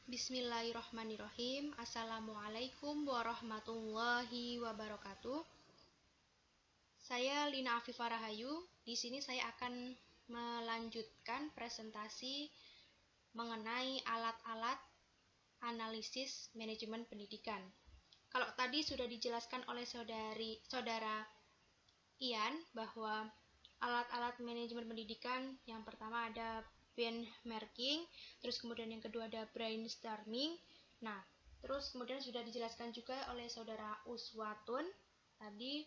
Bismillahirrahmanirrahim. Assalamualaikum warahmatullahi wabarakatuh. Saya Lina Afifah Rahayu. Di sini saya akan melanjutkan presentasi mengenai alat-alat analisis manajemen pendidikan. Kalau tadi sudah dijelaskan oleh saudara Ian bahwa alat-alat manajemen pendidikan yang pertama ada benchmarking, terus kemudian yang kedua ada brainstorming. Nah, terus kemudian sudah dijelaskan juga oleh saudara Uswatun tadi.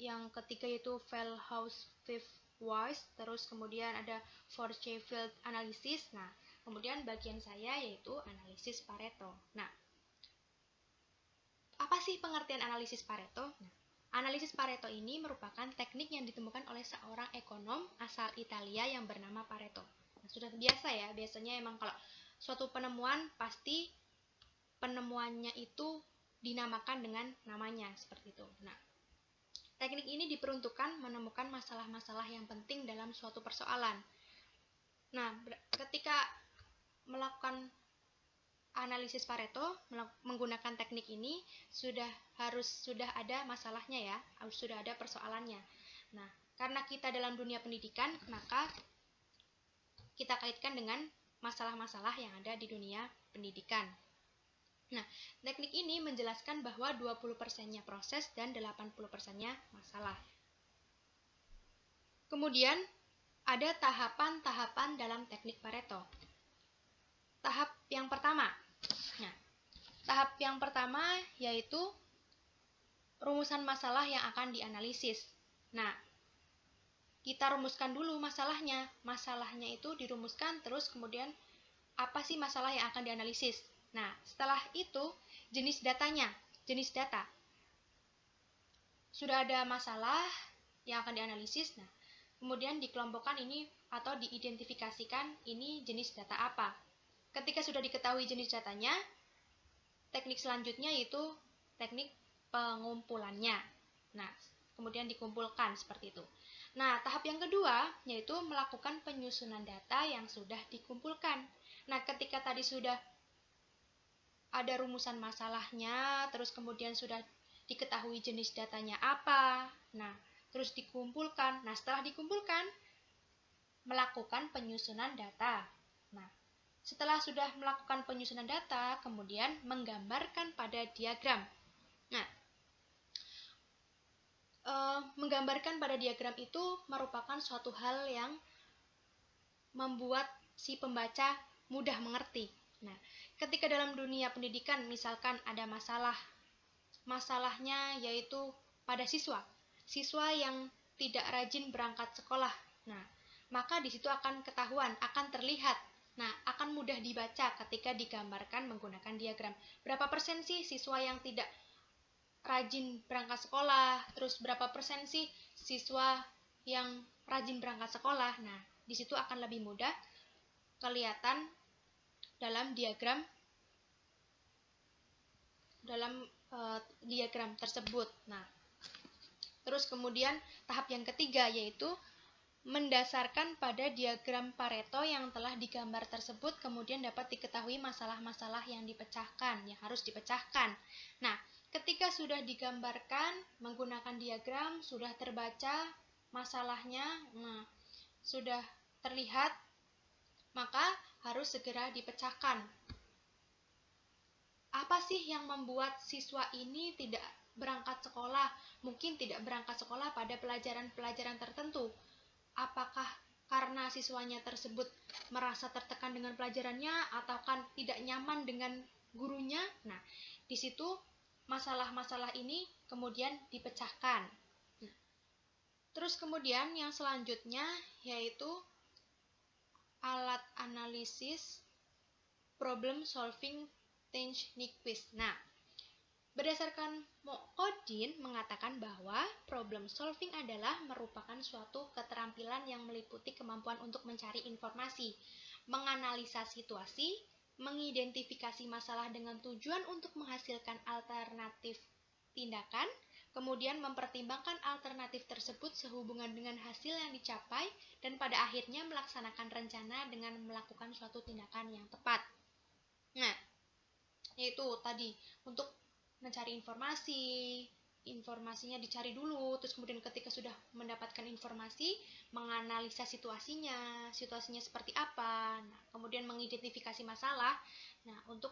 Yang ketiga yaitu Fellhouse Fifth Wise, terus kemudian ada Forshey-Field Analysis. Nah, kemudian bagian saya yaitu analisis Pareto. Nah, apa sih pengertian analisis Pareto? Nah, analisis Pareto ini merupakan teknik yang ditemukan oleh seorang ekonom asal Italia yang bernama Pareto. Nah, sudah biasa ya, biasanya emang kalau suatu penemuan pasti penemuannya itu dinamakan dengan namanya seperti itu. Nah, teknik ini diperuntukkan menemukan masalah-masalah yang penting dalam suatu persoalan. Nah, ketika melakukan analisis Pareto menggunakan teknik ini sudah ada masalahnya ya, sudah ada persoalannya. Nah, karena kita dalam dunia pendidikan, maka kita kaitkan dengan masalah-masalah yang ada di dunia pendidikan. Nah, teknik ini menjelaskan bahwa 20%-nya proses dan 80%-nya masalah. Kemudian, ada tahapan-tahapan dalam teknik Pareto. Tahap yang pertama. Nah, tahap yang pertama yaitu rumusan masalah yang akan dianalisis. Nah, kita rumuskan dulu masalahnya. Masalahnya itu dirumuskan, terus kemudian apa sih masalah yang akan dianalisis. Nah, setelah itu jenis datanya, jenis data. Sudah ada masalah yang akan dianalisis. Nah, kemudian dikelompokkan ini atau diidentifikasikan ini jenis data apa. Ketika sudah diketahui jenis datanya, teknik selanjutnya yaitu teknik pengumpulannya. Nah, kemudian dikumpulkan seperti itu. Nah, tahap yang kedua yaitu melakukan penyusunan data yang sudah dikumpulkan. Nah, ketika tadi sudah ada rumusan masalahnya, terus kemudian sudah diketahui jenis datanya apa, nah, terus dikumpulkan. Nah, setelah dikumpulkan, melakukan penyusunan data. Nah, setelah sudah melakukan penyusunan data, kemudian menggambarkan pada diagram. Nah, menggambarkan pada diagram itu merupakan suatu hal yang membuat si pembaca mudah mengerti. Nah, ketika dalam dunia pendidikan misalkan ada masalahnya yaitu pada siswa yang tidak rajin berangkat sekolah. Nah, maka di situ akan ketahuan, akan terlihat. Nah, akan mudah dibaca ketika digambarkan menggunakan diagram. Berapa persen sih siswa yang tidak rajin berangkat sekolah? Terus berapa persen sih siswa yang rajin berangkat sekolah? Nah, di situ akan lebih mudah kelihatan dalam diagram tersebut. Nah, terus kemudian tahap yang ketiga yaitu mendasarkan pada diagram Pareto yang telah digambar tersebut, kemudian dapat diketahui masalah-masalah yang harus dipecahkan. Nah, ketika sudah digambarkan menggunakan diagram, sudah terbaca masalahnya, nah, sudah terlihat, maka harus segera dipecahkan. Apa sih yang membuat siswa ini tidak berangkat sekolah? Mungkin tidak berangkat sekolah pada pelajaran-pelajaran tertentu. Apakah karena siswanya tersebut merasa tertekan dengan pelajarannya atau kan tidak nyaman dengan gurunya? Nah, di situ masalah-masalah ini kemudian dipecahkan. Nah, terus kemudian yang selanjutnya yaitu alat analisis problem solving techniques. Nah, berdasarkan Mokodin mengatakan bahwa problem solving adalah merupakan suatu keterampilan yang meliputi kemampuan untuk mencari informasi, menganalisa situasi, mengidentifikasi masalah dengan tujuan untuk menghasilkan alternatif tindakan, kemudian mempertimbangkan alternatif tersebut sehubungan dengan hasil yang dicapai, dan pada akhirnya melaksanakan rencana dengan melakukan suatu tindakan yang tepat. Nah, yaitu tadi untuk mencari informasinya dicari dulu, terus kemudian ketika sudah mendapatkan informasi, menganalisa situasinya seperti apa, nah, kemudian mengidentifikasi masalah, nah, untuk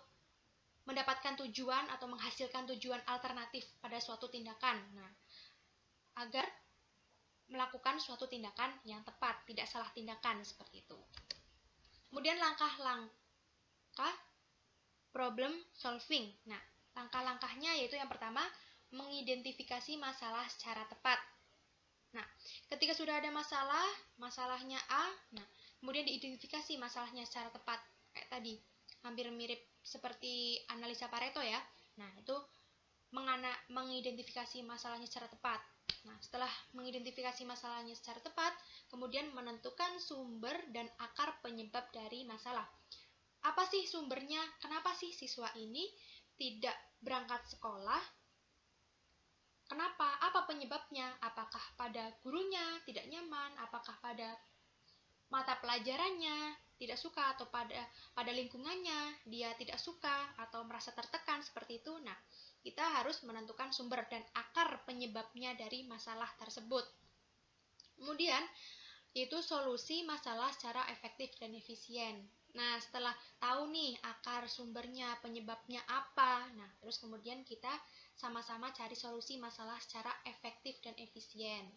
mendapatkan tujuan atau menghasilkan tujuan alternatif pada suatu tindakan, nah, agar melakukan suatu tindakan yang tepat, tidak salah tindakan, seperti itu. Kemudian langkah-langkah problem solving. Nah, langkah-langkahnya yaitu yang pertama, mengidentifikasi masalah secara tepat. Nah, ketika sudah ada masalahnya A, nah, kemudian diidentifikasi masalahnya secara tepat. Kayak tadi, hampir mirip seperti analisa Pareto ya. Nah, itu mengidentifikasi masalahnya secara tepat. Nah, setelah mengidentifikasi masalahnya secara tepat, kemudian menentukan sumber dan akar penyebab dari masalah. Apa sih sumbernya? Kenapa sih siswa ini tidak berangkat sekolah? Kenapa? Apa penyebabnya? Apakah pada gurunya tidak nyaman? Apakah pada mata pelajarannya tidak suka? Atau pada lingkungannya dia tidak suka atau merasa tertekan seperti itu? Nah, kita harus menentukan sumber dan akar penyebabnya dari masalah tersebut. Kemudian, yaitu solusi masalah secara efektif dan efisien. Nah, setelah tahu nih akar sumbernya, penyebabnya apa, nah, terus kemudian kita sama-sama cari solusi masalah secara efektif dan efisien.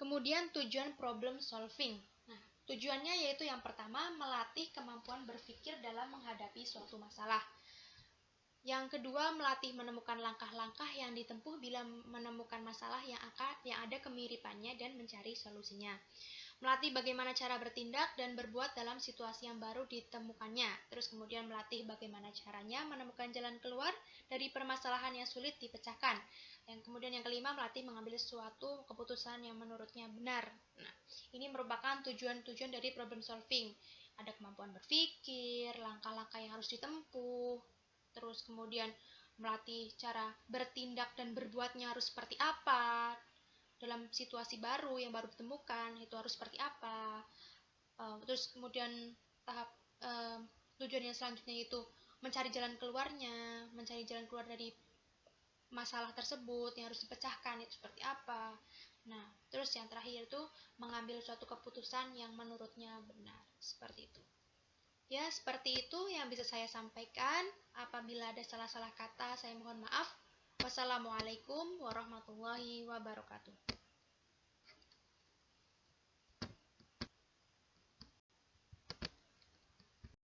Kemudian tujuan problem solving. Nah, tujuannya yaitu yang pertama, melatih kemampuan berpikir dalam menghadapi suatu masalah. Yang kedua, melatih menemukan langkah-langkah yang ditempuh bila menemukan masalah yang ada kemiripannya dan mencari solusinya. Melatih bagaimana cara bertindak dan berbuat dalam situasi yang baru ditemukannya. Terus kemudian melatih bagaimana caranya menemukan jalan keluar dari permasalahan yang sulit dipecahkan. Yang kemudian yang kelima, melatih mengambil suatu keputusan yang menurutnya benar. Nah, ini merupakan tujuan-tujuan dari problem solving. Ada kemampuan berpikir, langkah-langkah yang harus ditempuh, terus kemudian melatih cara bertindak dan berbuatnya harus seperti apa, dalam situasi baru yang baru ditemukan itu harus seperti apa. Terus kemudian tahap tujuan yang selanjutnya itu mencari jalan keluar dari masalah tersebut yang harus dipecahkan itu seperti apa. Nah, terus yang terakhir itu mengambil suatu keputusan yang menurutnya benar, seperti itu. Ya, seperti itu yang bisa saya sampaikan. Apabila ada salah-salah kata, saya mohon maaf. Wassalamualaikum warahmatullahi wabarakatuh.